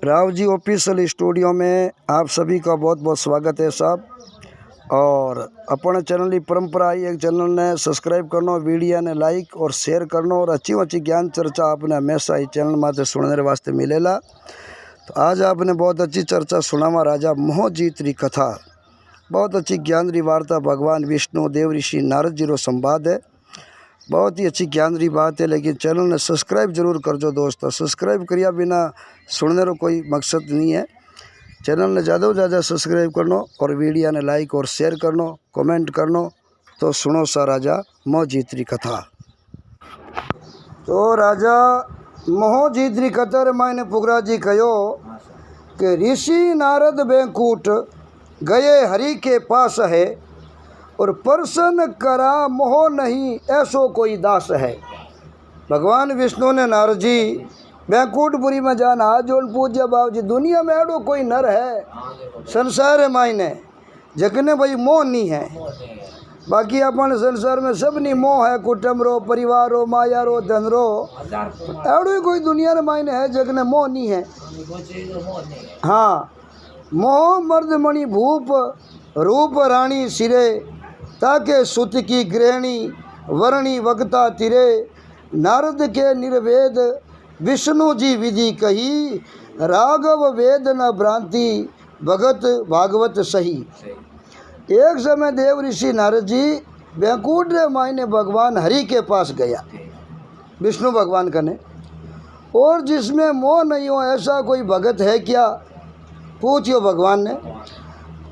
Rao ji official studio में आप सभी का बहुत बहुत स्वागत है साहब। और अपने चैनल की परंपरा है, एक चैनल ने सब्सक्राइब करना, वीडियो ने लाइक और शेयर करना और अच्छी ज्ञान चर्चा आपने हमेशा इस चैनल में सुनने वास्ते मिलेला। तो आज आपने बहुत अच्छी चर्चा सुनावा राजा मोहजीत री कथा, बहुत अच्छी ज्ञान री वार्ता भगवान विष्णु देव ऋषि नारद जी रो संवाद है। बहुत ही अच्छी ज्ञान री बात है, लेकिन चैनल ने सब्सक्राइब जरूर कर जो दोस्तों। सब्सक्राइब करिया बिना सुनने रो कोई मकसद नहीं है। चैनल ने ज़्यादा से ज़्यादा सब्सक्राइब करनो और वीडियो ने लाइक और शेयर करनो, कमेंट करनो। तो सुनो सा राजा मोहजीत री कथा। तो राजा मोहजीत री कथा रे मायने पुगरा जी कहो कि ऋषि नारद बैंकुट गए हरि के पास है और प्रसन्न करा मोह नहीं ऐसो कोई दास है। भगवान विष्णु ने नारद जी बैंकुटपुरी में जाना हाथ जोड़ पूज्य बाबू जी, दुनिया में एडो कोई नर है संसार मायने जगने भाई मोह नहीं है। बाकी अपन संसार में सब नहीं मोह है, कुटुंब रो, परिवार रो, माया रो, धन रो, एडो कोई दुनिया रे मायने है जगने मोह नहीं है। हाँ, मोह मर्द मणि भूप रूप रानी सिरे ताके सुत की गृहिणी वर्णी वक्ता तिरे। नारद के निर्वेद विष्णु जी विधि कही, राघव वेद न भ्रांति भगत भागवत सही। एक समय देव ऋषि नारद जी बैंकुट रे मायने भगवान हरि के पास गया, विष्णु भगवान कने, और जिसमें मोह नहीं हो ऐसा कोई भगत है क्या, पूछियो भगवान ने।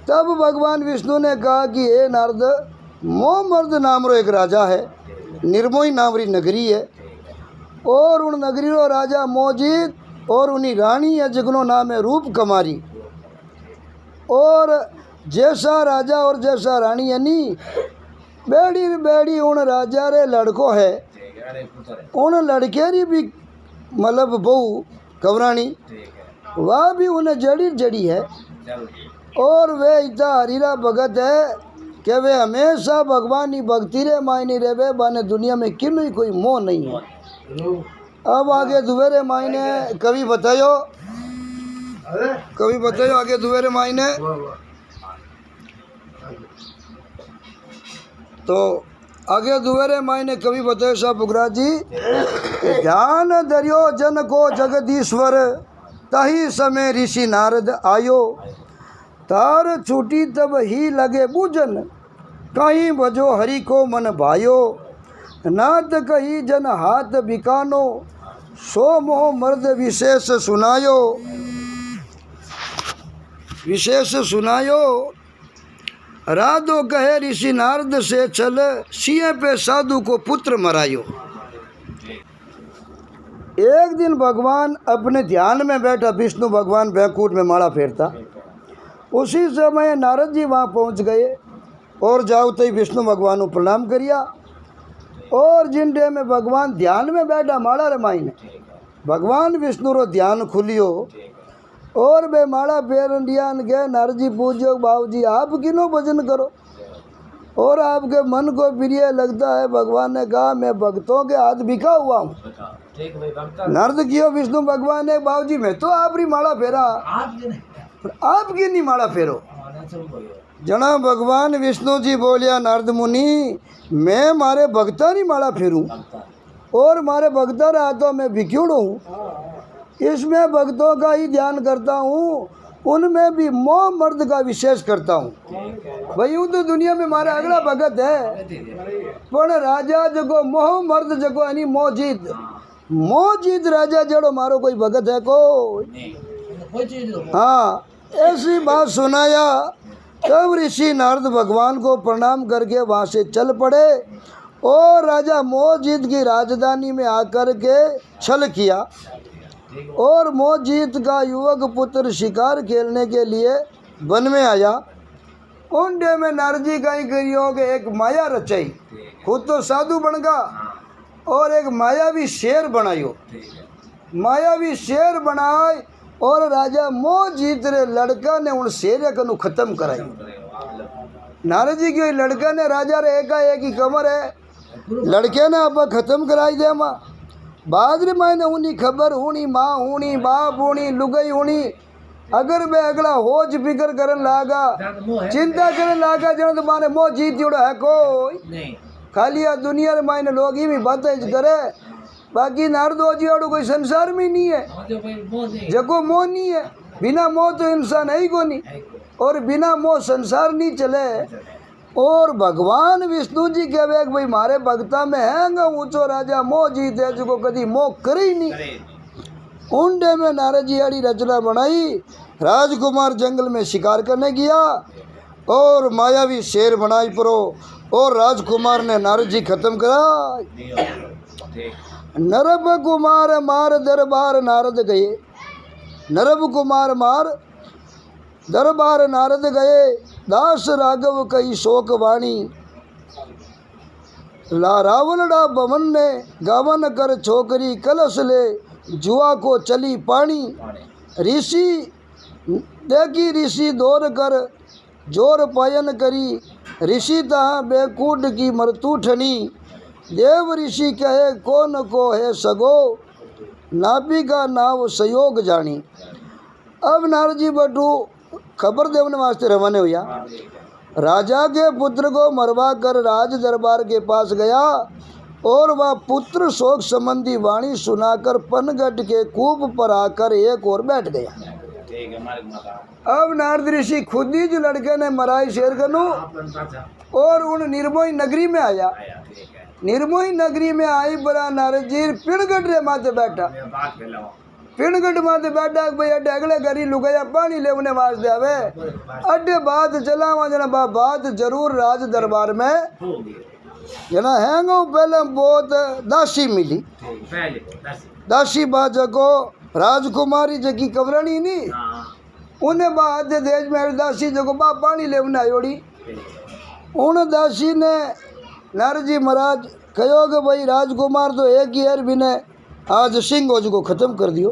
तब भगवान विष्णु ने कहा कि हे नारद, मोह मर्द नाम रो एक राजा है, निर्मोही नाम री नगरी है, और उन नगरी रो राजा मोहजीत और उन्हीं रानी है जिगनो नाम है रूप कुमारी। और जैसा राजा और जैसा रानी है नी बेड़ी बेड़ी उन राजा रे लड़को है, उन लड़के री भी मतलब बहू कवरानी वह भी उन्हें जड़ी जड़ी है। और वे इतना हरीरा भगत है कि वे हमेशा भगवान की भक्ति रे मायने रे बाने दुनिया में किन्हीं कोई मोह नहीं है। अब आगे दुवेरे मायने कवि बतायो आगे दुवेरे मायने। तो आगे दुवेरे मायने कवि बतायो साहब पुगरा जी, ध्यान धरियो जन को जगदीश्वर ताही समय ऋषि नारद आयो। तार छूटी तब ही लगे बूझन कहीं बजो हरि को मन भायो। नाथ कही जन हाथ बिकानो सो मोह मर्द विशेष सुनायो। राधो कहे ऋषि नारद से चल, सिंह पे साधु को पुत्र मरायो। एक दिन भगवान अपने ध्यान में बैठा, विष्णु भगवान बैंकुट में माला फेरता। उसी समय नारद जी वहाँ पहुँच गए और जाओते ही विष्णु भगवान को प्रणाम करिया। और जिन डे में भगवान ध्यान में बैठा माला रे मायने, भगवान विष्णु रो ध्यान खुलियो और वे माला फेर दियान गए। नारद जी पूछो बाबू जी आप किनो भजन करो और आपके मन को प्रिय लगता है। भगवान ने कहा मैं भक्तों के हाथ बिका हुआ हूँ। नारद कियो विष्णु भगवान ने बाबू जी मैं तो आपकी माला फेरा, आपकी नहीं माला फेरो। जना भगवान विष्णु जी बोलिया नारद मुनि मैं मारे भक्ता नहीं माला फेरूं और मारे भक्ता रे हाथों में बिक्यूड़ो हूँ। इसमें भक्तों का ही ध्यान करता हूँ, उनमें भी मोह मर्द का विशेष करता हूँ। भाई यूँ तो दुनिया में मारा अगला भगत है, पर राजा जगो मोह मर्द जगो यानी मोहजीत राजा जड़ो मारो कोई भगत है को। हाँ, ऐसी बात सुनाया। तब ऋषि नारद भगवान को प्रणाम करके वहाँ से चल पड़े और राजा मोहजीत की राजधानी में आकर के छल किया। और मोहजीत का युवक पुत्र शिकार खेलने के लिए वन में आया। उन डे में नारद जी का ही करियो कि एक माया रचाई, खुद तो साधु बन गया और एक मायावी शेर बनायो। मायावी शेर बनाए और राजा मोहजीत रे लड़का ने उन शेर कनु खत्म कराई। नारद जी के लड़का ने राजा रे एका एक ही कमर है, लड़के ने अब खत्म कराई दे। बाद रे मैंने उनी खबर हुनी माँ हुनी बाप हुनी लुगाई हुनी अगर मैं अगला होज फिक्र करन लागा चिंता करन लागा जन तो माने मोह जीत जोड़ा है कोई खाली आ दुनिया रे मायने लोग ही भी बातें करे बाकी नारदो जी और कोई संसार में नहीं है जगो मोह नहीं है बिना मोह तो इंसान है ही को नहीं और बिना मोह संसार नहीं चले और भगवान विष्णु जी कहे भाई मारे भक्ता में है ऊंचो राजा मोह जीत है जो कभी मोह करे ही नहीं उंडे में नारद जी आड़ी रचना बनाई राजकुमार जंगल में शिकार करने गया और मायावी शेर बनाई परो और राजकुमार ने नारद जी खत्म करा नरब कुमार मार दरबार नारद गए नरब कुमार मार दरबार नारद गए दास राघव कई शोक वाणी ला रावणडा भवन ने गावन कर छोकरी कलश ले जुआ को चली पानी ऋषि देखी ऋषि दौड़ कर जोर पायन करी ऋषि तहाँ बेकूट की मरतू ठनी देव ऋषि कहे कौन को है सगो नापी का नाव सहयोग जानी। अब नारद जी बटू खबर देने वास्ते रवाने हुआ राजा के पुत्र को मरवा कर राज दरबार के पास गया और वह पुत्र शोक संबंधी वाणी सुनाकर पनगट के कूप पर आकर एक और बैठ गया। अब नारद ऋषि खुद ही जो लड़के ने मराई शेर कनु और उन निर्मोही नगरी में आया। निर्मोही नगरी में आई बड़ा नारद जी पिणगढ़ रे माथे बैठा पिणगढ़ माथे बैठा भाई अड्डे अगले घरी लुगाया पानी लेने वास्ते आवे अड्डे बात चलावा जना बात जरूर राज दरबार में जना है पहले बहुत दासी मिली दासी बाजा को राजकुमारी जकी कवरणी नहीं उन्हें बाद देश में दासी जो बा पानी लेने आयोड़ी उन दासी ने नारद जी महाराज कहो कि भाई राजकुमार तो एक ही है भी ने आज सिंह हो को ख़त्म कर दियो।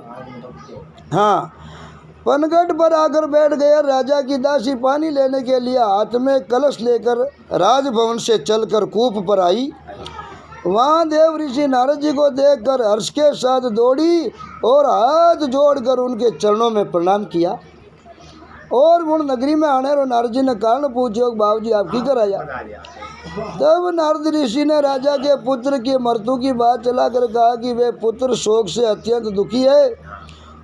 हाँ पनगढ़ पर आकर बैठ गया। राजा की दासी पानी लेने के लिए हाथ में कलश लेकर राजभवन से चलकर कूप पर आई। वहाँ देव ऋषि नारद जी को देखकर हर्ष के साथ दौड़ी और हाथ जोड़कर उनके चरणों में प्रणाम किया और उन नगरी में आने और नारद जी ने कारण पूछो बाबू जी आप की कराया। तब नारद ऋषि ने राजा के पुत्र की मृत्यु की बात चलाकर कहा कि वे पुत्र शोक से अत्यंत दुखी है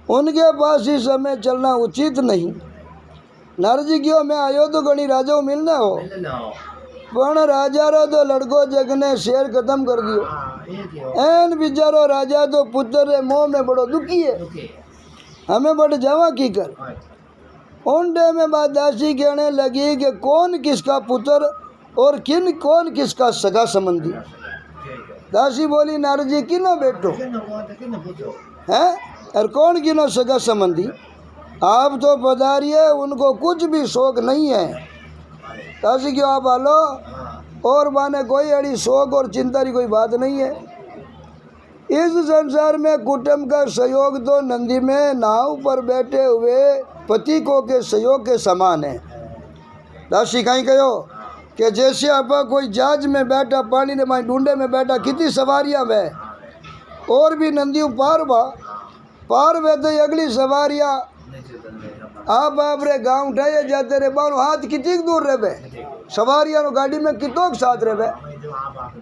उनके पास इस समय चलना उचित नहीं। नारद जी क्यों मैं आयो तो गणी राजा मिलना हो पण राजा रो तो लड़को जगने शेर खत्म कर दियो एन बिचारो राजा तो पुत्र रे मोह में बड़ो दुखी है हमें बड़ जावा की कर। उन डे में बात दासी कहने लगी कि कौन किसका पुत्र और कौन किसका सगा संबंधी। दासी बोली नारद जी किनो बैठो है और कौन किनो सगा संबंधी आप तो पधारिए उनको कुछ भी शौक नहीं है। दासी क्यों आप आलो और माने कोई अड़ी शौक और चिंता की कोई बात नहीं है। इस संसार में कुटुंब का सहयोग तो नंदी में नाव पर बैठे हुए पति को के सहयोग के समान है। दासी कहीं कहो कि जैसे आप कोई जहाज में बैठा पानी ने माई ढूंढे में बैठा कितनी सवारियां वे और भी नंदी पार वे तो अगली सवारियां आप रे गाँव उठाए जाते रे बार हाथ कितनी दूर रहे सवारियां गाड़ी में कितों के साथ रहे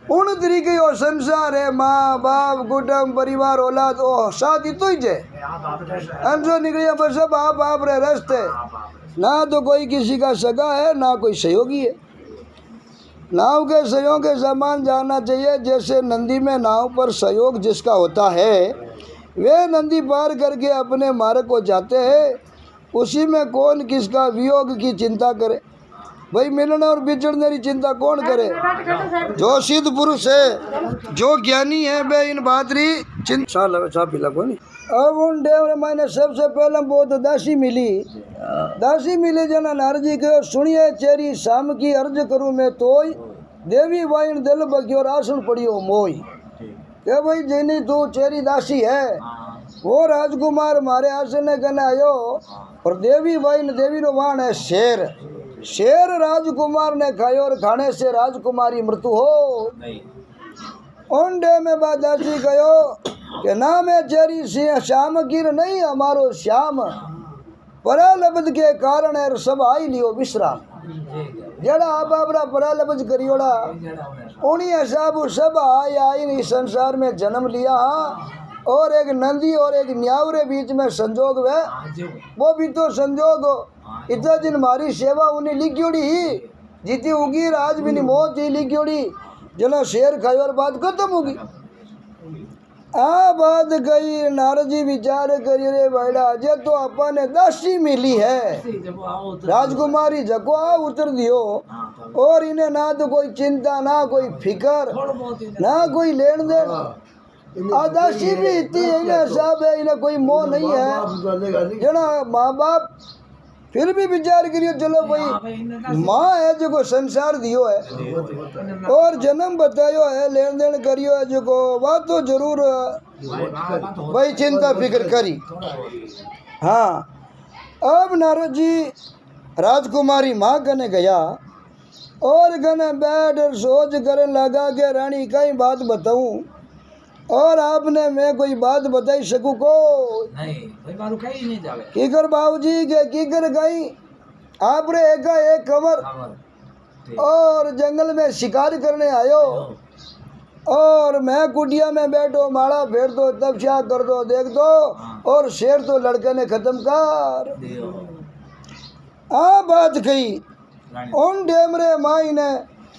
उन तरीके और संसार है माँ बाप कुटुंब परिवार औलाद ओ साथ ही तो ही जे अंशो निकलिया पर सब आप रे रस्ते ना तो कोई किसी का सगा है ना कोई सहयोगी है। नाव के सहयोग के समान जाना चाहिए। जैसे नंदी में नाव पर सहयोग जिसका होता है वे नंदी पार करके अपने मार्ग को जाते हैं उसी में कौन किसका वियोग की चिंता करे। भाई मिलने और बिछड़ने की चिंता कौन करे। जो सिद्ध पुरुष है जो ज्ञानी है वे इन बातरी चिंता पिला को नहीं। अब उन देव मैंने सबसे पहले बहुत दासी मिली जना नारद जी के सुनिए चेरी शाम की अर्ज करूँ मैं तोय देवी वाइन दिल बगियोर आसन पड़ियो मोई के भाई जिनी तू चेरी दासी है वो राजकुमार मारे आसन कहने आयो और देवी वाइन देवी रो वाण है शेर राजकुमार ने खायो और खाने से राजकुमारी मृत्यु हो। उन डे में बात दासी गयो कि नाम है चेरी सिंह श्याम गिर नहीं हमारो श्याम, परालब्ध के कारण है सब आई लियो विश्राम। जड़ा आप आपरा परालब्ध करियोड़ा उन्हीं हिसाब सब आए आई नहीं संसार में जन्म लिया। और एक नंदी और एक न्यावरे बीच में संजोग वे वो भी तो संजोग हो। इतना दिन हमारी सेवा उन्हें लिखियोड़ी ही जीती होगी, आज भी नहीं मौत ही लिखियोड़ी जना शेर खाई और बात खत्म होगी। आ बात गई नारद जी विचार करिए रे भाईड़ा जे तो अपन दासी मिली है राजकुमारी जको आ उतर दियो, और इन्हें ना तो कोई चिंता ना कोई फिकर ना कोई लेन देन। आदासी भी इतनी इन्हें सब है, इन्हें कोई मोह नहीं है जना माँ बाप फिर भी विचार करियो चलो भाई माँ है जो को संसार दियो है और जन्म बतायो है लेन देन करियो है जो को बात तो जरूर भाई चिंता फिक्र करी। हाँ अब नारद जी राजकुमारी माँ कने गया और कने बैठ सोच कर लगा के रानी कई बात बताऊं और आपने मैं कोई बात बताई सकूं को नहीं भाई मारू कहीं नहीं जावे कीकर बाबूजी के कीकर गई आपरे एका एक खबर और जंगल में शिकार करने आयो और मैं कुटिया में बैठो माड़ा फेर दो तब क्या कर दो देख दो और शेर तो लड़के ने खत्म कर आ बात कही। उन डेमरे माई ने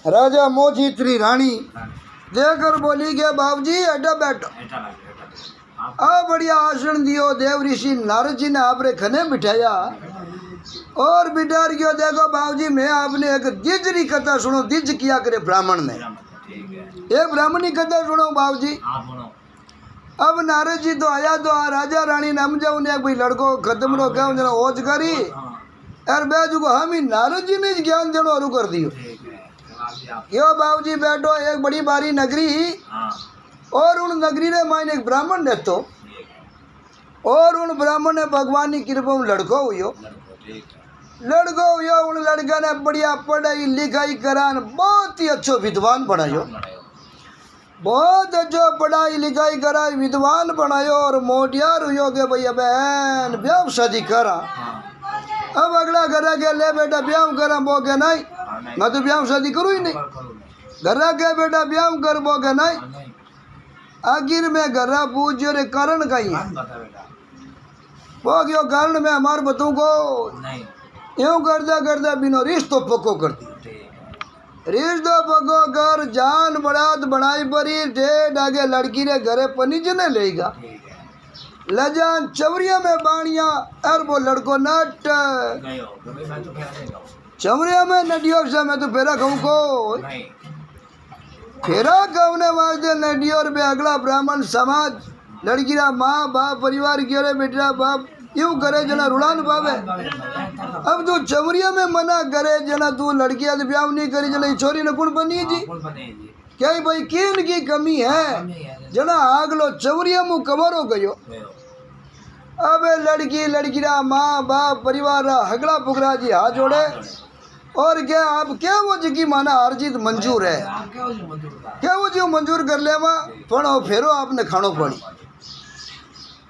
राजा मोजीत्री रानी देकर बोली के बाबूजी अड्डा बैठो। आ बढ़िया आसन दियो देव ऋषि नारद जी ने आपरे खने बिठाया और बिठार गयो। देखो बाबूजी मैं आपने एक दिजरी कथा सुनो, दिज किया करे ब्राह्मण ने एक ब्राह्मणी कथा सुनो बाबूजी। अब नारद जी तो आया तो आ राजा रानी ने समझा उन्हें भाई लड़को खत्म रो क्या जरा ओज करी और बैजू को हम ही नारद जी ने ज्ञान देनो अरु कर दियो। यो बाबूजी बैठो एक बड़ी बारी नगरी और उन नगरी ने मायने एक ब्राह्मण रहतो और उन ब्राह्मण ने भगवान की कृपा में लड़को हुयो उन लड़का ने बढ़िया पढ़ाई लिखाई करान बहुत ही अच्छो विद्वान बनायो, बहुत अच्छो पढ़ाई लिखाई कराई विद्वान बनायो और मोटियार हुयो के भैया बहन ब्याह शादी करा। अब अगला घर के ले बेटा ब्याह करा वो के नहीं मैं तो ब्याह शादी करूँ ही नहीं, घर के बेटा ब्याह कर वो के नहीं। आखिर में घर पूछो रे कारण का ही वो क्यों कारण में हमारे बतू को यूं करता करता बिनो रिश्तो पक्को कर दी, रिश्तो पक्को कर जान बरात बनाई परी ठेठ आगे लड़की रे घरे पनीज ने लेगा लजान चवरिया में बाणिया और वो लड़को नट चमरिया में नडियों से मैं तो फेरा कहूँ को फेरा कहने वास्ते नडियों और बे अगला ब्राह्मण समाज लड़की रा माँ बाप परिवार की रे बेटा बाप यूं करे जना रुड़ान पावे। अब तू चमरिया में मना करे जना तू लड़कियां तो ब्याह नहीं करी जना छोरी ने कुण बनी जी क्या भाई किन की कमी है जना आगलो चमरिया मुँह कमरो गयो। अब लड़की रा माँ बाप परिवार रा हगड़ा पुगड़ा जी हाथ जोड़े और क्या आप क्या वो जी की माना अर्जित मंजूर है क्या वो जी मंजूर कर ले पण फेरो आपने खानो पड़ी।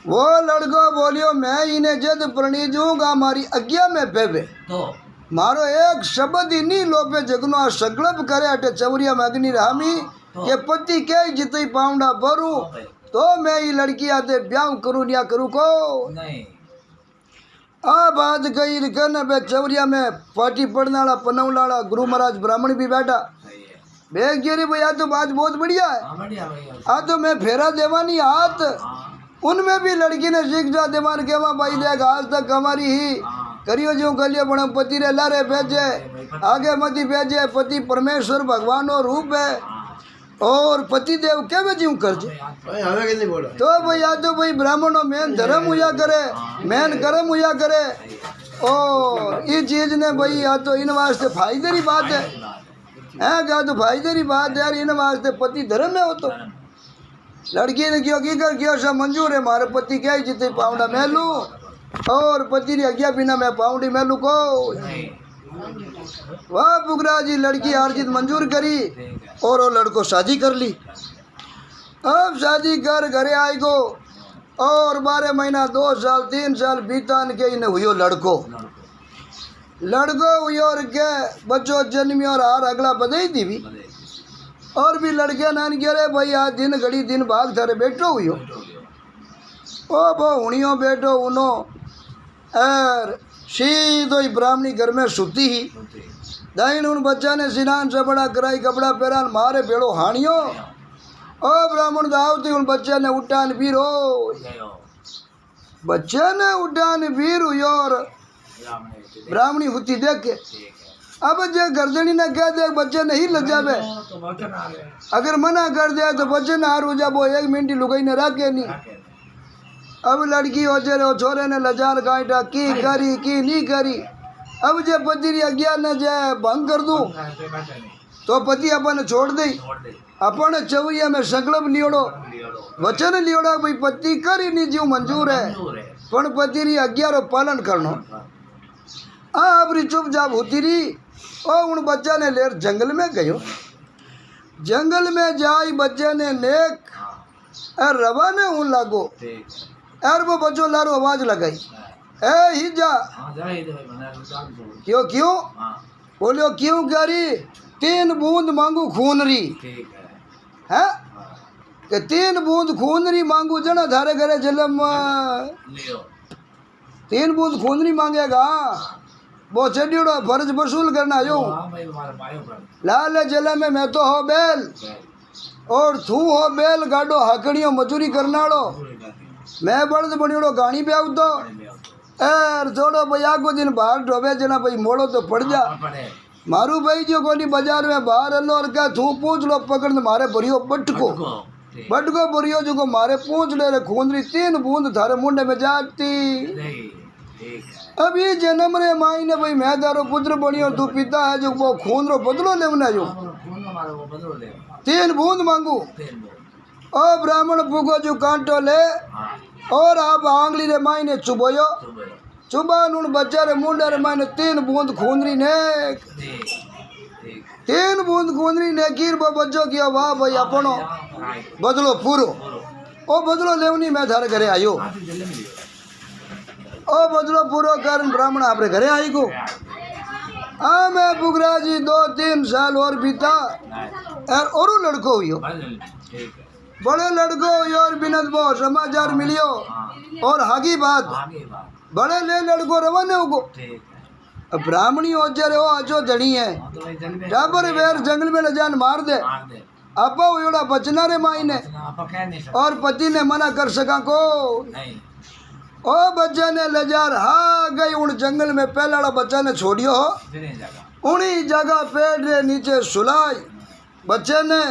वो लड़को बोलियो मैं इन्हें जद प्रणीजूंगा हमारी आज्ञा में बेबे मारो एक शब्द ही नहीं लोपे जगनो संकल्प करे अटे चवरिया में अग्नि रामी के पति के जितई पाउंडा भरू तो मैं ये लड़की आते ब्याह करूँ या करूँ को नहीं। आ बात कही कहना बे चवरिया में पार्टी पढ़ने वाला पनौला गुरु महाराज ब्राह्मण भी बैठा बेग गिरी भैया तो बात बहुत बढ़िया है। आ तो मैं फेरा देवानी हाथ उनमें भी लड़की ने शिक्षा देवान के भाई देख आज तक हमारी ही करियो जो करियो बड़ा पति रे लारे भेजे आगे मती भेजे पति परमेश्वर भगवान और रूप है और पति देव क्या वे जीव कर तो भैया तो भाई ब्राह्मणों मेन धर्म हुआ करे मेन कर्म हुआ करे और ये चीज ने भाई या तो इन वास्ते फायदे की बात है क्या तो फायदे की बात है यार इन वास्ते पति धर्म में हो तो लड़की ने क्यों की कर क्यों सब मंजूर है मारे पति क्या जितने पाउंडा मैं लूँ और पति ने आज्ञा बिना मैं पाउंडी मैं लू को वाह पुगरा जी लड़की अर्जित मंजूर करी और वो लड़को शादी कर ली। अब शादी कर घरे आई गो और 12 महीना 2 साल 3 साल बीतान के इन्हें हुयो लड़को हुयो और के बच्चों जन्मी और हार अगला बधाई दी भी और भी लड़के नान कह रहे भाई आज दिन घड़ी दिन भाग थारे बैठो हुयो ओ बो हुनियो बैठो उनो और सीधो ही ब्राह्मणी घर में सुती ही दाइन उन बच्चा ने स्नान चपड़ा कराई कपड़ा पहरा मारे भेड़ो हानियो ओ ब्राह्मण दावती उन बच्चे ने उठान बीरो बच्चे ने उठान बीर हुयो और ब्राह्मणी हुती देख के अब जे गर्दनी ने कह दे बच्चे नहीं लजावे अगर मना कर दिया तो बच्चे ने हार हो जाबो 1 मिनट लुगाई ने रखे नहीं अब लड़की हो जे छोरे ने लजार काटा की करी की नहीं करी अब जे पति अज्ञा ने जे भंग कर दूं तो पति अपन छोड़ दे अपन चवैया में संकल्प लियोड़ो वचन लियोड़ो भाई पति करी नहीं जीव मंजूर है पण पति री आज्ञा रो पालन करनो आपरी चुपचाप होती रही ओ उन बच्चा ने लेर जंगल में गयो जंगल में जाई बच्चे ने नेक और रवाने हूँ लागो यार वो बच्चों लारो आवाज लगाई ए ही जा क्यों क्यों बोलियो क्यों करी 3 बूंद मांगू खूनरी है कि 3 बूंद खूनरी मांगू जना धारे घरे जलम 3 बूंद खूनरी मांगेगा वो चढ़ियोड़ो फर्ज वसूल करना आयो लाल जल में मैं तो हो बैल और तू हो बैल गाडो हाकड़ियों मजूरी करनाड़ो मैं बड़द बड़ियोड़ो गाड़ी पे आवतो एर छोड़ो भाई आगो दिन बाहर डोबे जना भाई मोड़ो तो पड़ जा मारू भाई जो कोनी बाजार में बाहर हलो और क्या तू पूछ लो पकड़ मारे भरियो बटको भरियो जो को मारे पूछ ले रे खूनरी 3 बूंद थारे मुंडे में जाती अब ये जन्म रे माई ने भाई मैं तारो पुत्र बनियो तू पिता है जो वो खून रो बदलो लेवना जो 3 बूंद मांगू ओ ब्राह्मण भूगो जो कांटो ले और आप आंगली रे माई ने चुबोयो चुबान उन बच्चा रे मुंडे रे माई ने 3 बूंद खूनरी ने 3 बूंद खूनरी ने गिर बो बच्चों किया वाह भाई अपनो बदलो पूरो ओ बदलो लेवनी मैं थारे घरे आयो ओ बदलो पूरो कर ब्राह्मण आपरे घरे आई को मैं बुगरा जी 2-3 साल और बीता और लड़को हुयो बड़े लड़को हुयो और बिनत बो समाचार मिलियो और हागी बात बड़े ले लड़को रवाने होगो ब्राह्मणी हो जा रे हो आजो जड़ी है जाबर वेर जंगल में ले जान मार दे आपा हुयोड़ा बचना रे माई ने और पति ने मना कर सका को ओ बच्चे ने लजार हा गई उन जंगल में पहला बच्चा ने छोड़ियो हो उन्हीं जगह पेड़ रे नीचे सुलाई बच्चे ने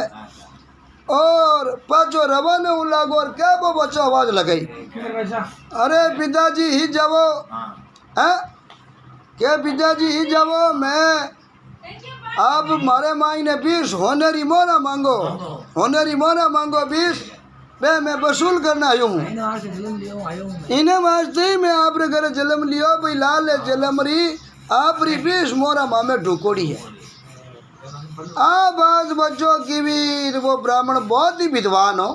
और पाचो रवाने लागो और क्या वो बच्चा आवाज लगाई अरे पिताजी ही जाओ हैं क्या पिताजी ही जाओ मैं आप मारे माई ने 20 होनेरी मोना मांगो 20 मैं वसूल करना आयो हूँ इन्हें वास्ते ही मैं आपरे घर जलम लियो भाई लाल है जलम री आप री 20 मोरा मामे ढुकोड़ी है बात बच्चों की भी वो ब्राह्मण बहुत ही विद्वान हो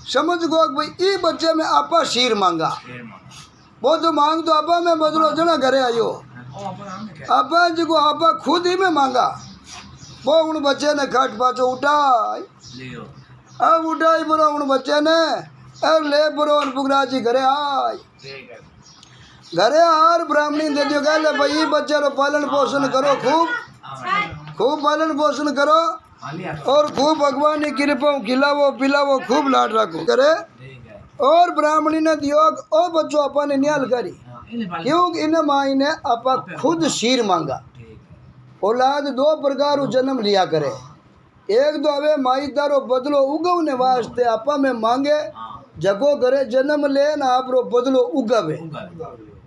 समझ गो भाई ये बच्चे में आपा शीर मांगा वो तो मांग तो आपा में बदलो जना घरे आयो आपा जी को आपा खुद ही में मांगा वो उन बच्चे ने खट पाचो उठाई अब उठाई बोलो उन बच्चे ने अब ले बोलो बुगरा जी घरे आई घरे हार ब्राह्मणी दे दियो गए भाई बच्चे रो पालन पोषण करो खूब पालन पोषण करो और खूब भगवान की कृपा खिलावो पिलावो खूब लाड रखो करे और ब्राह्मणी ने दियो ओ बच्चों अपा ने न्याल करी क्योंकि इन माई ने अपा खुद शीर मांगा औलाद 2 प्रकार जन्म लिया करे एक तो हवे माई तारो बदलो उगवने वास्ते आपा में मांगे जगो करे जन्म ले ना आपरो बदलो उगवे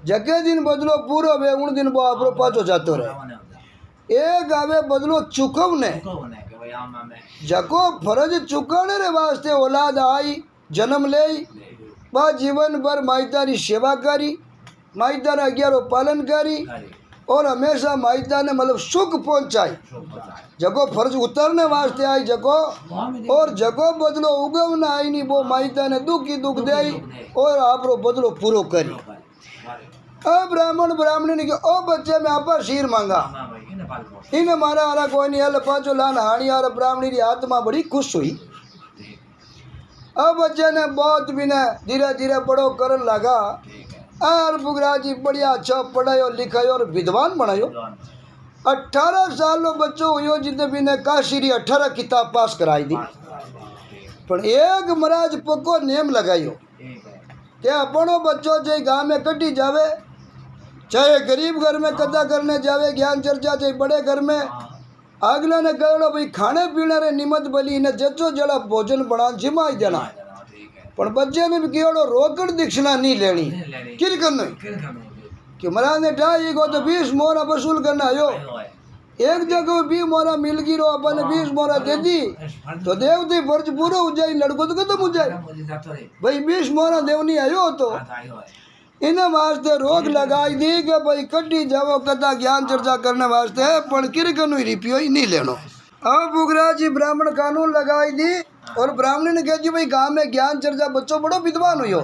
जगे दिन बदलो पूरो वे उन दिन वो आपरो पाचो जातो रहे एक आवे बदलो चुकवने जको फर्ज चुकाने रे वास्ते औलाद आई जन्म ले बा जीवन भर माई तारी सेवा करी माई तारा 11 पालन करी और हमेशा माइता ने मतलब सुख पहुंचाई। जगो फर्ज उतरने वास्ते आई जगो, और जगो बदलो उगव ना आई नहीं, वो माइता ने दुख ही दुख दे और आपरो बदलो पूरो करी। अब ब्राह्मण ब्राह्मणी ने कहा, ओ बच्चे मैं आपा शीर मांगा, इन्हें मारा आरा कोई नहीं, हल पाँचों लान हानि। और ब्राह्मणी की आत्मा बड़ी खुश हुई। अब बच्चे ने बहुत भी ने धीरे धीरे बड़ो करन लगा। और बुगरा जी बढ़िया अच्छा पढ़ायो लिखायो और विद्वान बनायो। 18 साल रो बच्चो हुयो जितने भी ने काशीरी 18 किताब पास कराई दी। पर एक महाराज पक्को नियम लगायो कि अपनो बच्चो चाहे गांव में कटी जावे, चाहे गरीब घर में कदा करने जावे ज्ञान चर्चा, चाहे बड़े घर में, अगले ने कहो भाई खाने पीने रे निमत बली ने जचो जड़ा भोजन बना जिमाई देना। पर बच्चे ने भी कहो रोकड़ दीक्षिणा नहीं लेनी, किर करना कि महाराज ने ढाई को तो 20 मोहरा वसूल करना आयो। एक जगह 20 मोहरा मिल गई रो, अपन ने 20 मोहरा दे दी तो देवती फर्ज पूरा हो जाए, लड़को तो खत्म हो जाए। भाई 20 मोहरा देवनी आयो तो इन्हें वास्ते रोक लगाई दी कि भाई कटी जाओ कदा ज्ञान चर्चा करने वास्ते, पर किरकन रिपियो ही नहीं लेनो। अब बुगरा जी ब्राह्मण कानून लगाई दी और ब्राह्मणी ने कह जी भाई गांव में ज्ञान चर्चा बच्चों बड़ो विद्वान हुई हो,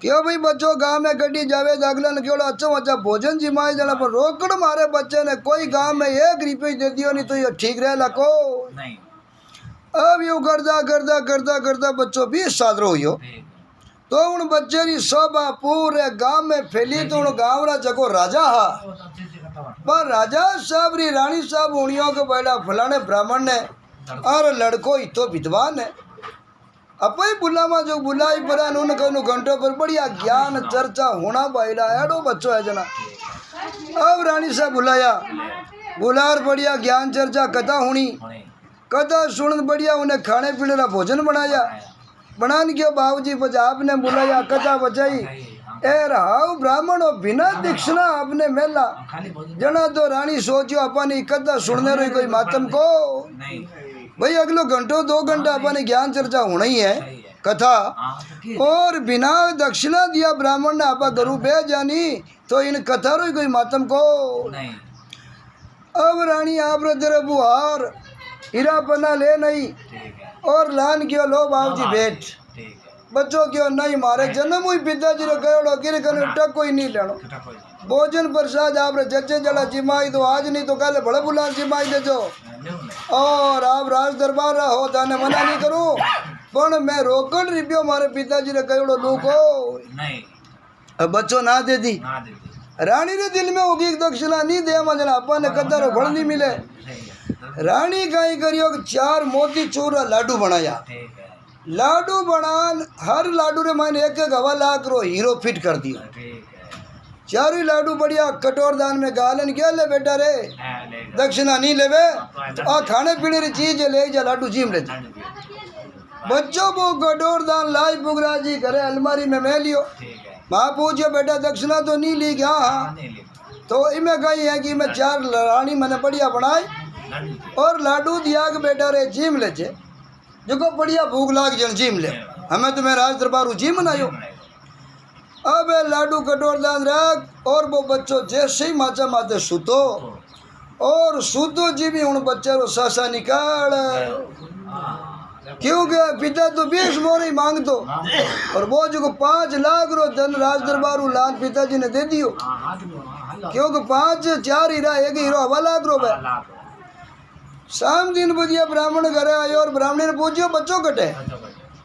क्यों भाई बच्चों गांव में कटी जावे अगले ने क्यों अच्छा भोजन जिमाई देना। पर रोकड़ मारे बच्चे ने कोई गांव में 1 रुपये दे दियो नहीं तो ये ठीक रह लको। अब यूँ करता करता करता करता बच्चों 20 साल रो हुई हो तो उन बच्चे की शोभा पूरे गांव में फैली। तो उन गांव रा जगो राजा हा, पर राजा साहब री रानी साहब उड़ियों के बैठा फलाने ब्राह्मण ने और लड़को ही तो विद्वान है। अपई बुलावा जो बुलाई परा उन घंटों पर बढ़िया ज्ञान चर्चा होना बैठा एडो बच्चो है जना। अब रानी साहब बुलाया, बुलार बढ़िया ज्ञान चर्चा कथा होनी, कथा सुन बढ़िया उन्हें खाने पीने का भोजन बनाया। बनान क्यों बाबूजी बजा आपने बुलाया कथा बचाई। ए रहाऊ ब्राह्मण हो बिना दीक्षिणा आपने मेला जना तो रानी सोचियो अपनी कथा सुनने रही कोई मातम को भाई अगलो घंटो 2 घंटा अपने ज्ञान चर्चा होना ही है कथा, और बिना दक्षिणा दिया ब्राह्मण ने आपा गुरु बे जानी तो इन कथा रो कोई मातम को। अब रानी आप तेरे बुहार हीरा पन्ना ले नहीं और लान क्यों लो बाबूजी बैठ, बच्चों क्यों नहीं मारे जन्म हुई पिताजी रो कहो गिर कने टक कोई नहीं लेनो। भोजन प्रसाद आप जच्चे जला जिमाई दो आज नहीं तो कल बड़े बुला जिमाई दे जो, और आप राज दरबार हो ताने मना नहीं करूं, पर मैं रोकड़ रिपियो मारे पिताजी रे कहो लू को अब बच्चों ना दे दी। रानी रे दिल में होगी दक्षिणा नहीं दे मजना अपन ने कदर फल नहीं मिले। रानी कहीं करियो 4 मोती चूर लाडू बनाया, लाडू बनान हर लाडू रे मैंने 1 हवा लाख रो हीरो फिट कर दिया। 4 ही लाडू बढ़िया कटोर दान में गालन क्या ले बेटा रे दक्षिणा नहीं लेवे तो आ खाने पीने री चीज ले जा लाडू जीम ले जा। बच्चों को कटोर दान लाई बुगरा जी करे अलमारी में मैं लियो। माँ पूछो बेटा दक्षिणा तो नहीं ली क्या? हाँ तो इमें कही है कि मैं 4 रानी मैंने बढ़िया बनाई और लाडू दिया कि बेटा रे जीम ले जे जो बढ़िया भूख लाग जन जीम ले, हमें तो मैं राज दरबार जी मनायो। अब लाडू कटोर दान रख और वो बच्चों जैसे ही माचा माते सूतो और सूतो जी भी उन बच्चे रो सासा निकाल, क्योंकि पिता तो 20 मोहर ही मांग दो और वो जो 5 लाख रो धन राज दरबार लाल पिताजी ने दे दियो, क्योंकि 4 हीरा 1 हीरो हवा लाख रो है। शाम दिन बजिया ब्राह्मण घरे आयो और ब्राह्मणी ने पूछियो बच्चों कटे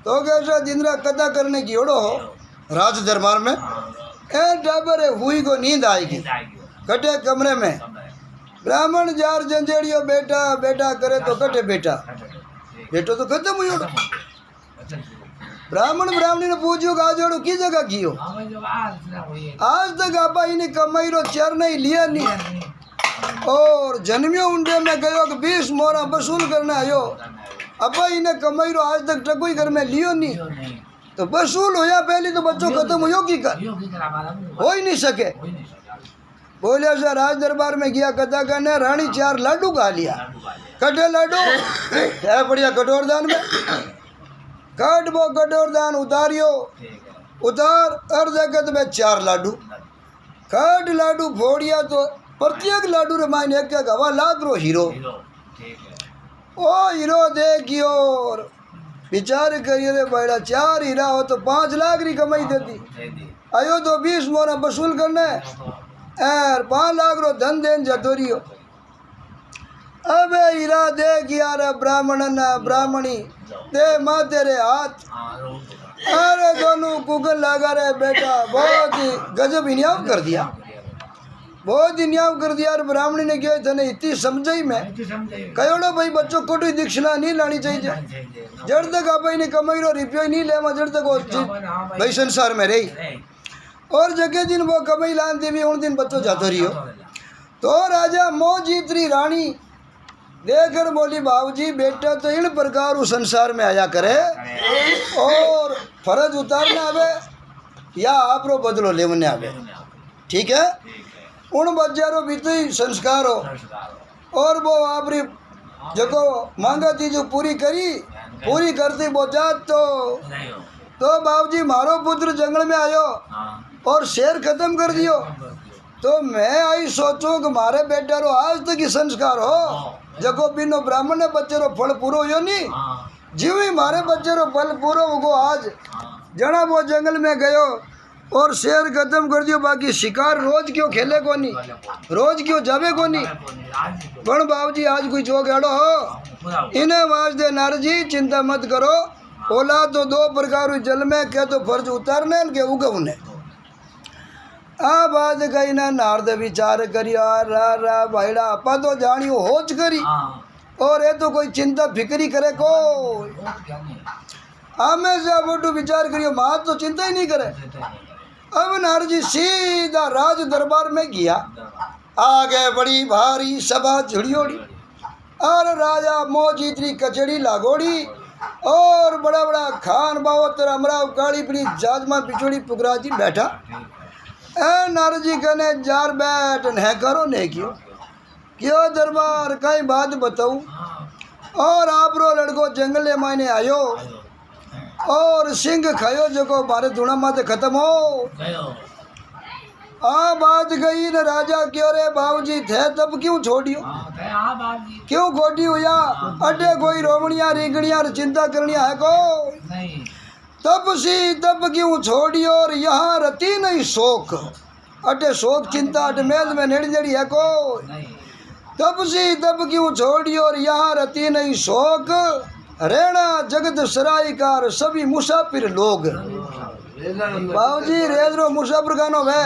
तो कैसा दिन रात कथा करने की ओड़ो हो राज दरबार में ए डाबर हुई को नींद आएगी कटे कमरे में। ब्राह्मण जार जंजेड़ियो बेटा बेटा करे तो कटे बेटा बेटो तो खत्म हुई ओड़ो। ब्राह्मण ब्राह्मणी ने पूछियो कि आज ओड़ो की जगह कियो, आज तक आपा इन्हें कमाई रो चर नहीं लिया नहीं और जन्मियो उंडे में गयो कि 20 मोहरा वसूल करने आयो, अब इन्हें कमाई रो आज तक टकोई घर में लियो नहीं तो वसूल होया पहले तो बच्चों खत्म हो की कर हो ही नहीं सके। बोलिया सर राज दरबार में गया कथा करने, रानी 4 लाडू खा लिया, कटे लाडू है बढ़िया कटोर दान में कट वो कटोर दान उतारियो, उतार हर जगत में 4 लाडू कट लाडू फोड़िया तो प्रत्येक लाडू रे मायने एक एक हवा लाख रो हीरो हीरो ठीक है ओ हीरो देखियो विचार करिए रे भाईड़ा 4 हीरा हो तो 5 लाख री कमाई देती दे दी आयो तो 20 मोरा वसूल करने यार 5 लाख रो धन देन जतो रियो अबे हीरा देख यार ब्राह्मण न ब्राह्मणी दे माँ तेरे हाथ हाँ रोज अरे दोनों कुकन लगा रे बेटा बहुत ही गजब इनाम कर दिया बहुत इनाम कर दिया। और ब्राह्मणी ने क्या था इतनी समझ ही मैं कहोड़ो भाई बच्चों को कोई दीक्षिणा नहीं लानी चाहिए जड़ तक आप ने कमाई रो रुपये नहीं लेवा जड़ तक वो चीज भाई संसार में रही और जगह दिन वो कमाई लान देवी उन दिन बच्चों जातो रही हो तो राजा मोह जीत रही रानी देखकर बोली बाबूजी बेटा तो इन प्रकार उस संसार में आया करे और फर्ज उतारने आवे या आप रो बदलो लेवने आवे ठीक है उन बच्चारों भी तो ही संस्कार हो और वो आपरी जो मांगा थी जो पूरी पूरी करती वो जात तो बाबूजी मारो पुत्र जंगल में आयो और शेर खत्म कर दियो तो मैं आई सोचूं कि मारे बेटा रो आज तक ही संस्कार हो जको बिनो ब्राह्मण ने बच्चे रो फल पूरो हो नहीं जीव ही मारे बच्चे रो फल पूरो होगो आज जना वो जंगल में गयो और शेर खत्म कर दियो बाकी शिकार रोज क्यों खेले को नहीं रोज क्यों जावे को नहीं पण बाबूजी आज कोई जोग एड़ो हो इन्हें वाज दे नारजी चिंता मत करो ओला तो 2 प्रकार जल में के तो फर्ज उतारने के उगवने आ बात कही ना नारद विचार करियो रा रा भाईड़ा आपा तो जानियो होच करी और ये तो कोई चिंता फिक्री करे को आमे से बोटू विचार करियो माँ तो चिंता ही नहीं करे। अब नारद जी सीधा राज दरबार में गया आगे बड़ी भारी सभा झुड़ियोड़ी और राजा मोजीतरी कचड़ी लागोड़ी और बड़ा बड़ा खान बावतर अमराव काली पड़ी जाजमा पिछोड़ी पुगरा जी बैठा नारद जी कहने जार बैठ न करो ने क्यों दरबार कई बात बताऊं और आप रो लड़को जंगले मायने आयो और सिंह खायो जो मारे धुना माते खत्म हो बात गई न राजा क्यों रे बाबूजी थे तब क्यों छोड़ियो क्यों खोटी हुआ अटे कोई रोमणिया रिंगणिया चिंता करनिया है को तब क्यों छोड़ियो और यहाँ रती नहीं शोक अटे शोक चिंता अटे मेल में नेड़ी नेड़ी है को तब क्यों छोड़ियो और यहाँ रती नहीं शोक रेणा जगत सरायकार सभी मुसाफिर लोग बाबूजी रेजरो मुसाफिर गानो वे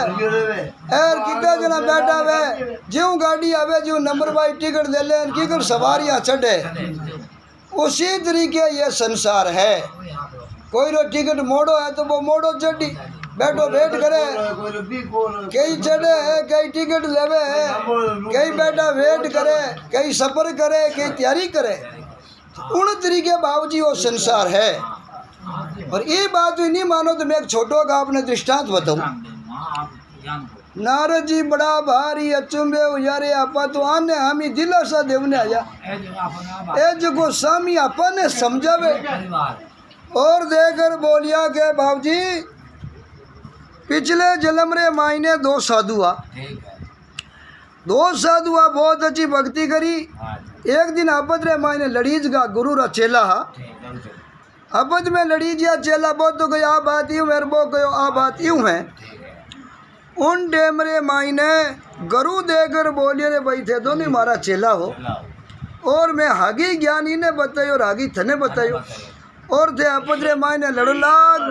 एर कितना जना बैठा वे ज्यों गाड़ी आवे ज्यों नंबर बाई टिकट दे ले की कर सवारियां चढ़े उसी तरीके ये संसार है कोई रो टिकट मोड़ो है तो वो मोड़ो चढ़ी बैठो वेट करे कई चढ़े कई टिकट लेवे कई बैठा वेट करे कई सफर करे कई तैयारी करे उन तरीके बाबूजी वो संसार है। और ये बात भी नहीं मानो तो मैं एक छोटो का आपने दृष्टांत बताऊं। नारद जी बड़ा भारी अचुंबे यारे आपा तो आने हमी दिलासा देवने आया ए जो स्वामी आपा ने समझावे और देकर बोलिया के बाबूजी पिछले जन्म रे मायने 2 साधुआ बहुत अच्छी भक्ति करी। एक दिन आपद रे मायने लड़ीज गा गुरु रा चेला आपद में लड़ीजिया चेला बहुत तो गया बात यूं मेरे बो गयो आ बात यूं है उन डेमरे मायने गुरु देकर बोलिए रे भाई थे दोनों मारा चेला हो और मैं हागी ज्ञानी ने बतायो और हागी थने बतायो और थे आपद रे मायने लड़ लाग